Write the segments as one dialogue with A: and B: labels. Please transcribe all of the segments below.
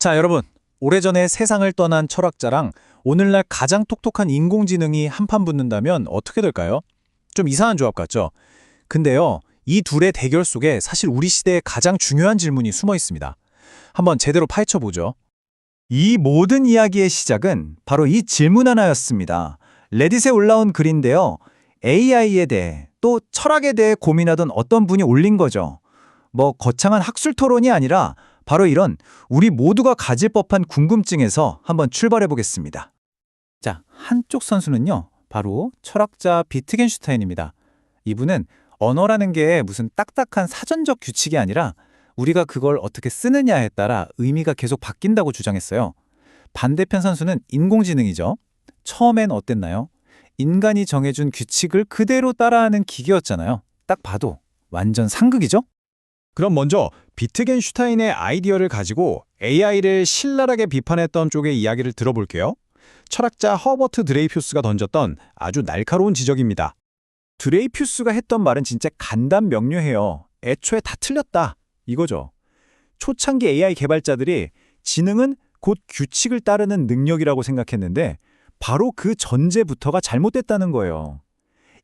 A: 자, 여러분. 오래전에 세상을 떠난 철학자랑 오늘날 가장 똑똑한 인공지능이 한판 붙는다면 어떻게 될까요? 좀 이상한 조합 같죠? 근데요, 이 둘의 대결 속에 사실 우리 시대의 가장 중요한 질문이 숨어 있습니다. 한번 제대로 파헤쳐 보죠.
B: 이 모든 이야기의 시작은 바로 이 질문 하나였습니다. 레딧에 올라온 글인데요. AI에 대해 또 철학에 대해 고민하던 어떤 분이 올린 거죠. 뭐 거창한 학술 토론이 아니라 바로 이런 우리 모두가 가질 법한 궁금증에서 한번 출발해 보겠습니다. 자, 한쪽 선수는요. 바로 철학자 비트겐슈타인입니다. 이분은 언어라는 게 무슨 딱딱한 사전적 규칙이 아니라 우리가 그걸 어떻게 쓰느냐에 따라 의미가 계속 바뀐다고 주장했어요. 반대편 선수는 인공지능이죠. 처음엔 어땠나요? 인간이 정해준 규칙을 그대로 따라하는 기계였잖아요. 딱 봐도 완전 상극이죠?
A: 그럼 먼저 비트겐슈타인의 아이디어를 가지고 AI를 신랄하게 비판했던 쪽의 이야기를 들어볼게요. 철학자 허버트 드레이퓨스가 던졌던 아주 날카로운 지적입니다. 드레이퓨스가 했던 말은 진짜 간단명료해요. 애초에 다 틀렸다. 이거죠. 초창기 AI 개발자들이 지능은 곧 규칙을 따르는 능력이라고 생각했는데 바로 그 전제부터가 잘못됐다는 거예요.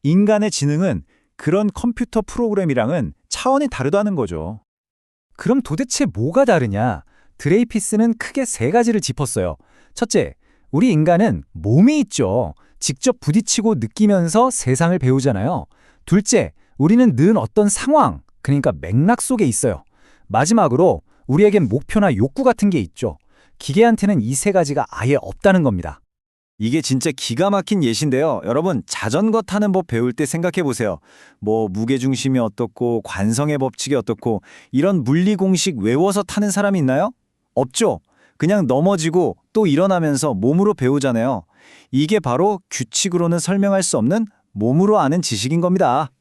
A: 인간의 지능은 그런 컴퓨터 프로그램이랑은 차원이 다르다는 거죠.
B: 그럼 도대체 뭐가 다르냐? 드레이피스는 크게 세 가지를 짚었어요. 첫째, 우리 인간은 몸이 있죠. 직접 부딪히고 느끼면서 세상을 배우잖아요. 둘째, 우리는 늘 어떤 상황, 그러니까 맥락 속에 있어요. 마지막으로 우리에겐 목표나 욕구 같은 게 있죠. 기계한테는 이 세 가지가 아예 없다는 겁니다.
C: 이게 진짜 기가 막힌 예시인데요. 여러분, 자전거 타는 법 배울 때 생각해 보세요. 뭐 무게중심이 어떻고 관성의 법칙이 어떻고 이런 물리 공식 외워서 타는 사람이 있나요? 없죠. 그냥 넘어지고 또 일어나면서 몸으로 배우잖아요. 이게 바로 규칙으로는 설명할 수 없는 몸으로 아는 지식인 겁니다.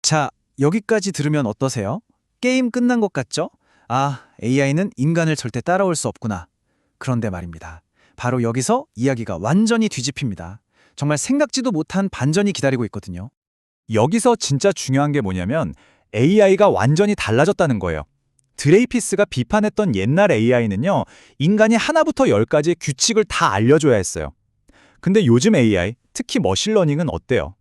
B: 자, 여기까지 들으면 어떠세요? 게임 끝난 것 같죠? 아, AI는 인간을 절대 따라올 수 없구나. 그런데 말입니다. 바로 여기서 이야기가 완전히 뒤집힙니다. 정말 생각지도 못한 반전이 기다리고 있거든요.
A: 여기서 진짜 중요한 게 뭐냐면 AI가 완전히 달라졌다는 거예요. 드레이피스가 비판했던 옛날 AI는요, 인간이 하나부터 열까지 규칙을 다 알려줘야 했어요. 근데 요즘 AI, 특히 머신러닝은 어때요?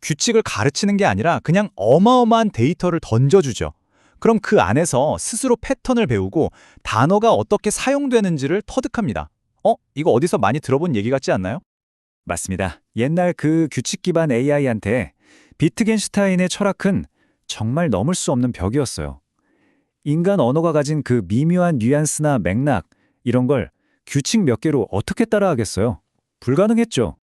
A: 규칙을 가르치는 게 아니라 그냥 어마어마한 데이터를 던져주죠. 그럼 그 안에서 스스로 패턴을 배우고 단어가 어떻게 사용되는지를 터득합니다. 이거 어디서 많이 들어본 얘기 같지 않나요?
B: 맞습니다. 옛날 그 규칙 기반 AI한테 비트겐슈타인의 철학은 정말 넘을 수 없는 벽이었어요. 인간 언어가 가진 그 미묘한 뉘앙스나 맥락, 이런 걸 규칙 몇 개로 어떻게 따라하겠어요? 불가능했죠.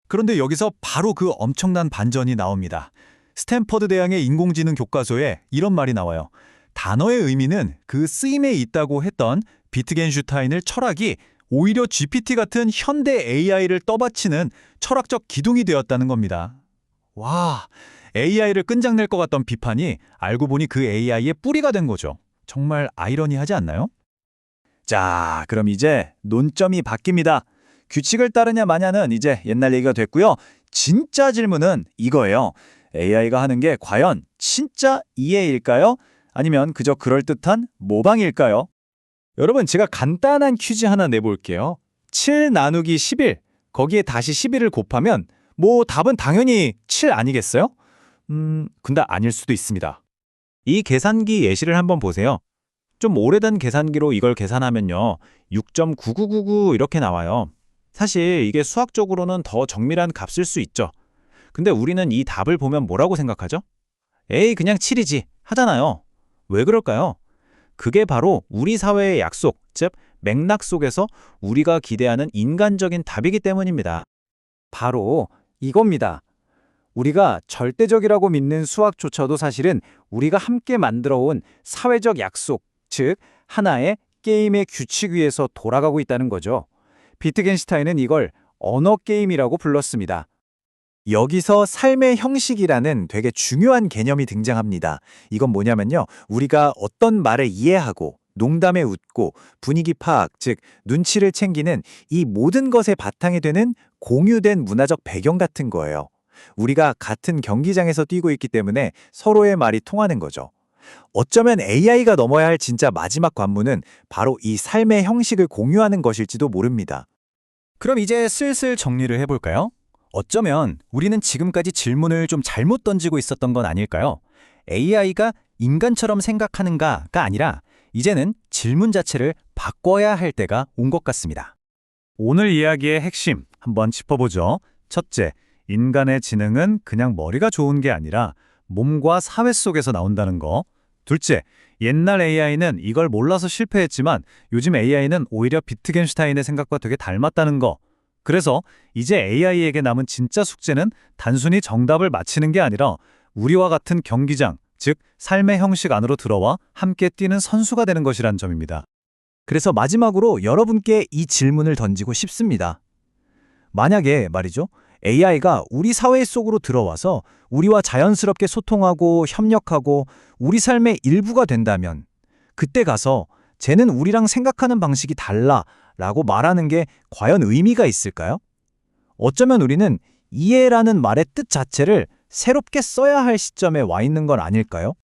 A: 그런데 여기서 바로 그 엄청난 반전이 나옵니다. 스탠퍼드 대학의 인공지능 교과서에 이런 말이 나와요. 단어의 의미는 그 쓰임에 있다고 했던 비트겐슈타인의 철학이 오히려 GPT 같은 현대 AI를 떠받치는 철학적 기둥이 되었다는 겁니다. 와, AI를 끈장낼 것 같던 비판이 알고 보니 그 AI의 뿌리가 된 거죠. 정말 아이러니하지 않나요?
C: 자, 그럼 이제 논점이 바뀝니다. 규칙을 따르냐 마냐는 이제 옛날 얘기가 됐고요. 진짜 질문은 이거예요. AI가 하는 게 과연 진짜 이해일까요? 아니면 그저 그럴듯한 모방일까요? 여러분, 제가 간단한 퀴즈 하나 내볼게요. 7 나누기 11, 거기에 다시 11을 곱하면 뭐 답은 당연히 7 아니겠어요? 근데 아닐 수도 있습니다. 이 계산기 예시를 한번 보세요. 좀 오래된 계산기로 이걸 계산하면요. 6.9999 이렇게 나와요. 사실 이게 수학적으로는 더 정밀한 값일 수 있죠. 근데 우리는 이 답을 보면 뭐라고 생각하죠? 에이, 그냥 7이지 하잖아요. 왜 그럴까요? 그게 바로 우리 사회의 약속, 즉 맥락 속에서 우리가 기대하는 인간적인 답이기 때문입니다.
B: 바로 이겁니다. 우리가 절대적이라고 믿는 수학조차도 사실은 우리가 함께 만들어온 사회적 약속, 즉 하나의 게임의 규칙 위에서 돌아가고 있다는 거죠. 비트겐슈타인은 이걸 언어 게임이라고 불렀습니다.
C: 여기서 삶의 형식이라는 되게 중요한 개념이 등장합니다. 이건 뭐냐면요. 우리가 어떤 말을 이해하고 농담에 웃고 분위기 파악, 즉 눈치를 챙기는 이 모든 것의 바탕이 되는 공유된 문화적 배경 같은 거예요. 우리가 같은 경기장에서 뛰고 있기 때문에 서로의 말이 통하는 거죠.
B: 어쩌면 AI가 넘어야 할 진짜 마지막 관문은 바로 이 삶의 형식을 공유하는 것일지도 모릅니다.
D: 그럼 이제 슬슬 정리를 해볼까요? 어쩌면 우리는 지금까지 질문을 좀 잘못 던지고 있었던 건 아닐까요? AI가 인간처럼 생각하는가가 아니라 이제는 질문 자체를 바꿔야 할 때가 온 것 같습니다.
C: 오늘 이야기의 핵심 한번 짚어보죠. 첫째, 인간의 지능은 그냥 머리가 좋은 게 아니라 몸과 사회 속에서 나온다는 거. 둘째, 옛날 AI는 이걸 몰라서 실패했지만 요즘 AI는 오히려 비트겐슈타인의 생각과 되게 닮았다는 거. 그래서 이제 AI에게 남은 진짜 숙제는 단순히 정답을 맞히는 게 아니라 우리와 같은 경기장, 즉 삶의 형식 안으로 들어와 함께 뛰는 선수가 되는 것이란 점입니다.
B: 그래서 마지막으로 여러분께 이 질문을 던지고 싶습니다. 만약에 말이죠, AI가 우리 사회 속으로 들어와서 우리와 자연스럽게 소통하고 협력하고 우리 삶의 일부가 된다면 그때 가서 쟤는 우리랑 생각하는 방식이 달라 라고 말하는 게 과연 의미가 있을까요? 어쩌면 우리는 이해라는 말의 뜻 자체를 새롭게 써야 할 시점에 와 있는 건 아닐까요?